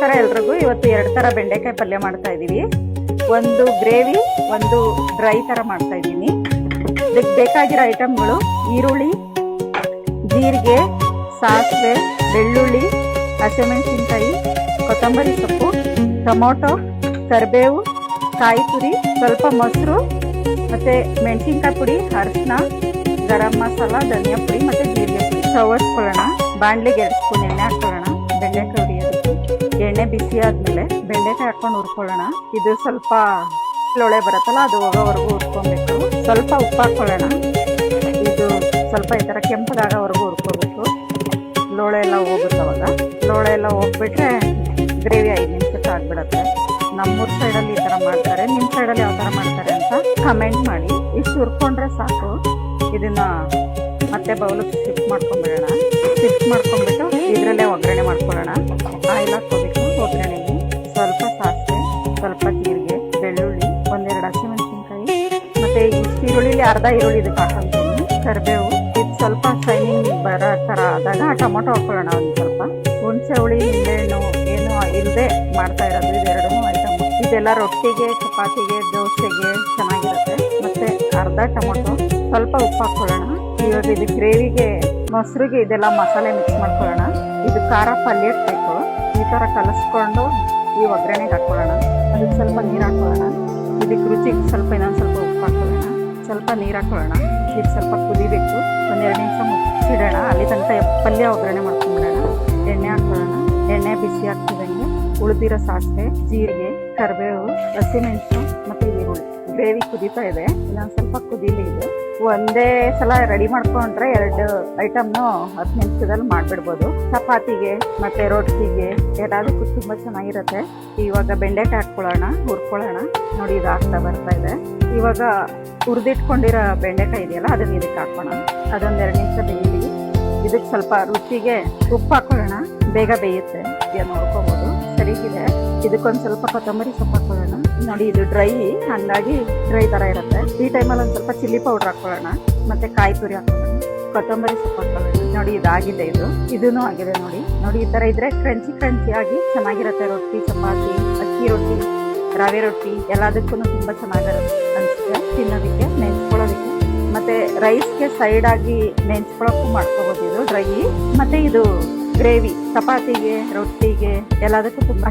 ನಮಸ್ಕಾರ ಎಲ್ರಿಗೂ. ಇವತ್ತು 2 ಥರ ಬೆಂಡೆಕಾಯಿ ಪಲ್ಯ ಮಾಡ್ತಾ ಇದ್ದೀವಿ. ಒಂದು ಗ್ರೇವಿ, ಒಂದು ಡ್ರೈ ಥರ ಮಾಡ್ತಾ ಇದ್ದೀನಿ. ಇದಕ್ಕೆ ಬೇಕಾಗಿರೋ ಐಟಮ್ಗಳು: ಈರುಳ್ಳಿ, ಜೀರಿಗೆ, ಸಾಸಿವೆ, ಬೆಳ್ಳುಳ್ಳಿ, ಹಸಿಮೆಣಸಿನ್ಕಾಯಿ, ಕೊತ್ತಂಬರಿ ಸೊಪ್ಪು, ಟೊಮೊಟೊ, ಕರಿಬೇವು, ಕಾಯಿ ತುರಿ, ಸ್ವಲ್ಪ ಮೊಸರು, ಮತ್ತು ಮೆಣಸಿನ್ಕಾಯಿ ಪುಡಿ, ಅರಿಶಿನ, ಗರಂ ಮಸಾಲ, ಧನಿಯಾ ಪುಡಿ ಮತ್ತು ಜೀರಿಗೆ ಪುಡಿ. ಸವರ್ಸ್ಕೊಳ್ಳೋಣ. ಬಾಣಲಿಗೆ 2 ಸ್ಪೂನ್ ಎಣ್ಣೆ ಹಾಕ್ಕೊಳ್ಳೋಣ. ಬೆಂಡೆಕಾಯಿ ಹುರಿಯೋದಕ್ಕೆ ಎಣ್ಣೆ ಬಿಸಿ ಆದಮೇಲೆ ಬೆಂಡೆಕಾಯಿ ಹಾಕ್ಕೊಂಡು ಹುರ್ಕೊಳ್ಳೋಣ. ಇದು ಸ್ವಲ್ಪ ಲೋಳೆ ಬರುತ್ತಲ್ಲ, ಅದು ಹೋಗೋವರೆಗೂ ಹುರ್ಕೊಬೇಕು. ಸ್ವಲ್ಪ ಉಪ್ಪು ಹಾಕ್ಕೊಳ್ಳೋಣ. ಇದು ಸ್ವಲ್ಪ ಈ ಥರ ಕೆಂಪದಾಗೋವರೆಗೂ ಹುರ್ಕೋಬೇಕು. ಲೋಳೆ ಎಲ್ಲ ಹೋಗುತ್ತೆ. ಅವಾಗ ಲೋಳೆ ಎಲ್ಲ ಹೋಗ್ಬಿಟ್ರೆ ಗ್ರೇವಿ 5 ನಿಮಿಷಕ್ಕೆ ಆಗಿಬಿಡುತ್ತೆ. ನಮ್ಮೂರ ಸೈಡಲ್ಲಿ ಈ ಥರ ಮಾಡ್ತಾರೆ. ನಿಮ್ಮ ಸೈಡಲ್ಲಿ ಯಾವ ಥರ ಮಾಡ್ತಾರೆ ಅಂತ ಕಮೆಂಟ್ ಮಾಡಿ. ಇಷ್ಟು ಹುರ್ಕೊಂಡ್ರೆ ಸಾಕು. ಇದನ್ನು ಮತ್ತೆ ಬೌಲಿಗೆ ಶಿಫ್ಟ್ ಮಾಡ್ಕೊಂಬಿಡೋಣ. ಶಿಫ್ಟ್ ಮಾಡ್ಕೊಂಡ್ಬಿಟ್ಟು ಇದರಲ್ಲೇ ಒಗ್ಗರಣೆ ಮಾಡ್ಕೊಳ್ಳೋಣ. ಆಯಿಲ್ ಹಾಕ್ಕೋಬೇಕು. ಒಗ್ಗರಣೆಗೆ ಸ್ವಲ್ಪ ಸಾಸಿವೆ, ಸ್ವಲ್ಪ ಜೀರಿಗೆ, ಬೆಳ್ಳುಳ್ಳಿ, 1-2 ಹಸಿಮೆಣಸಿನ್ಕಾಯಿ, ಮತ್ತು ಇಷ್ಟು ಈರುಳ್ಳಿಲಿ ಅರ್ಧ ಈರುಳ್ಳಿ ಇದಕ್ಕೆ ಹಾಕೊಂತೀನಿ. ಕರಿಬೇವು. ಇದು ಸ್ವಲ್ಪ ಶೈನಿಂಗ್ ಬರೋ ಥರ ಆದಾಗ ಟೊಮೊಟೊ ಹಾಕ್ಕೊಳ್ಳೋಣ. ಒಂದು ಸ್ವಲ್ಪ ಹುಣಸೆ ಹುಳಿ, ನಿಂಬೆಹಣ್ಣು ಏನು ಇಲ್ಲದೆ ಮಾಡ್ತಾ ಇರೋದು ಇದೆರಡೂ ಐಟಮ್. ಇದೆಲ್ಲ ರೊಟ್ಟಿಗೆ, ಚಪಾತಿಗೆ, ದೋಸೆಗೆ ಚೆನ್ನಾಗಿರುತ್ತೆ. ಮತ್ತು ಅರ್ಧ ಟೊಮೊಟೊ, ಸ್ವಲ್ಪ ಉಪ್ಪು ಹಾಕ್ಕೊಳ್ಳೋಣ. ಇವಾಗ ಇದು ಗ್ರೇವಿಗೆ, ಮೊಸರಿಗೆ ಇದೆಲ್ಲ ಮಸಾಲೆ ಮಿಕ್ಸ್ ಮಾಡ್ಕೊಳ್ಳೋಣ. ಇದು ಖಾರ ಪಲ್ಯಕ್ಕೆ ಬೇಕು. ಈ ಥರ ಕಲಿಸ್ಕೊಂಡು ಈ ಒಗ್ಗರಣೆಗೆ ಹಾಕ್ಕೊಳ್ಳೋಣ. ಅದಕ್ಕೆ ಸ್ವಲ್ಪ ನೀರು ಹಾಕ್ಕೊಳ್ಳೋಣ. ಇದಕ್ಕೆ ರುಚಿಗೆ ಸ್ವಲ್ಪ ಇನ್ನೊಂದು ಸ್ವಲ್ಪ ಉಪ್ಪು ಹಾಕ್ಕೊಳ್ಳೋಣ. ಸ್ವಲ್ಪ ನೀರು ಹಾಕ್ಕೊಳ್ಳೋಣ. ಇದಕ್ಕೆ ಸ್ವಲ್ಪ ಕುದಿಬೇಕು. 1-2 ನಿಮಿಷ ಮುಚ್ಚಿಡೋಣ. ಅಲ್ಲಿ ತನಕ ಪಲ್ಯ ಒಗ್ಗರಣೆ ಮಾಡ್ಕೊಂಡ್ಬಿಡೋಣ. ಎಣ್ಣೆ ಹಾಕ್ಕೊಳ್ಳೋಣ. ಎಣ್ಣೆ ಬಿಸಿ ಆಗ್ತಿದ್ದಂಗೆ ಉಳಿದಿರೋ ಸಾಸಿವೆ, ಜೀರಿಗೆ, ಕರಿಬೇವು, ಹಸಿಮೆಣಸು ಮತ್ತು ಈರುಳ್ಳಿ. ಗ್ರೇವಿ ಕುದೀತಾ ಇದೆ. ಇನ್ನೊಂದು ಸ್ವಲ್ಪ ಕುದೀಲಿ. ಇದು ಒಂದೇ ಸಲ ರೆಡಿ ಮಾಡ್ಕೊಂಡ್ರೆ 2 ಐಟಮ್ನು 10 ನಿಮಿಷದಲ್ಲಿ ಮಾಡಿಬಿಡ್ಬೋದು. ಚಪಾತಿಗೆ ಮತ್ತು ರೊಟ್ಟಿಗೆ ಎಲ್ಲದಕ್ಕೂ ತುಂಬ ಚೆನ್ನಾಗಿರುತ್ತೆ. ಇವಾಗ ಬೆಂಡೆಕಾಯಿ ಹಾಕ್ಕೊಳ್ಳೋಣ, ಹುರ್ಕೊಳ್ಳೋಣ. ನೋಡಿ, ಇದು ಆಗ್ತಾ ಬರ್ತಾ ಇದೆ. ಇವಾಗ ಹುರಿದಿಟ್ಕೊಂಡಿರೋ ಬೆಂಡೆಕಾಯಿ ಇದೆಯಲ್ಲ, ಅದನ್ನು ಇದಕ್ಕೆ ಹಾಕೋಣ. ಅದೊಂದು 2 ನಿಮಿಷ ಬೇಯಲಿ. ಇದಕ್ಕೆ ಸ್ವಲ್ಪ ರುಚಿಗೆ ಉಪ್ಪು ಹಾಕ್ಕೊಳ್ಳೋಣ. ಬೇಗ ಬೇಯುತ್ತೆ. ಇದನ್ನು ನೋಡ್ಕೋಬೋದು. ಸರಿಗಿದೆ. ಇದಕ್ಕೊಂದು ಸ್ವಲ್ಪ ಕೊತ್ತಂಬರಿ ಸೊಪ್ಪು ಹಾಕ್ಕೊಳ್ಳೋಣ. ನೋಡಿ, ಇದು ಡ್ರೈ, ಹಂಗಾಗಿ ಡ್ರೈ ಥರ ಇರುತ್ತೆ. ಈ ಟೈಮಲ್ಲಿ ಒಂದು ಸ್ವಲ್ಪ ಚಿಲ್ಲಿ ಪೌಡ್ರ್ ಹಾಕ್ಕೊಳ್ಳೋಣ. ಮತ್ತು ಕಾಯಿ ತುರಿ ಹಾಕ್ಕೊಳ್ಳೋಣ. ಕೊತ್ತಂಬರಿ ಸೊಪ್ಪು ಹಾಕ್ಕೊಳ್ಳೋಣ. ನೋಡಿ, ಇದಾಗಿದೆ. ಇದೂ ಆಗಿದೆ. ನೋಡಿ ಈ ಥರ ಇದ್ದರೆ ಕ್ರಂಚಿ ಆಗಿ ಚೆನ್ನಾಗಿರುತ್ತೆ. ರೊಟ್ಟಿ, ಚಪಾತಿ, ಅಕ್ಕಿ ರೊಟ್ಟಿ, ರವೆ ರೊಟ್ಟಿ ಎಲ್ಲದಕ್ಕೂ ತುಂಬ ಚೆನ್ನಾಗಿರುತ್ತೆ ಅನಿಸುತ್ತೆ ತಿನ್ನೋದಕ್ಕೆ, ನೆಂಚ್ಕೊಳ್ಳೋದಕ್ಕೆ. ಮತ್ತು ರೈಸ್ಗೆ ಸೈಡಾಗಿ ನೆಂಚ್ಕೊಳ್ಳೋಕ್ಕೂ ಮಾಡ್ಕೋಬೋದು. ಇದು ಡ್ರೈ. ಮತ್ತು ಇದು ಗ್ರೇವಿ ಚಪಾತಿಗೆ, ರೊಟ್ಟಿಗೆ ಎಲ್ಲದಕ್ಕೂ ತುಂಬ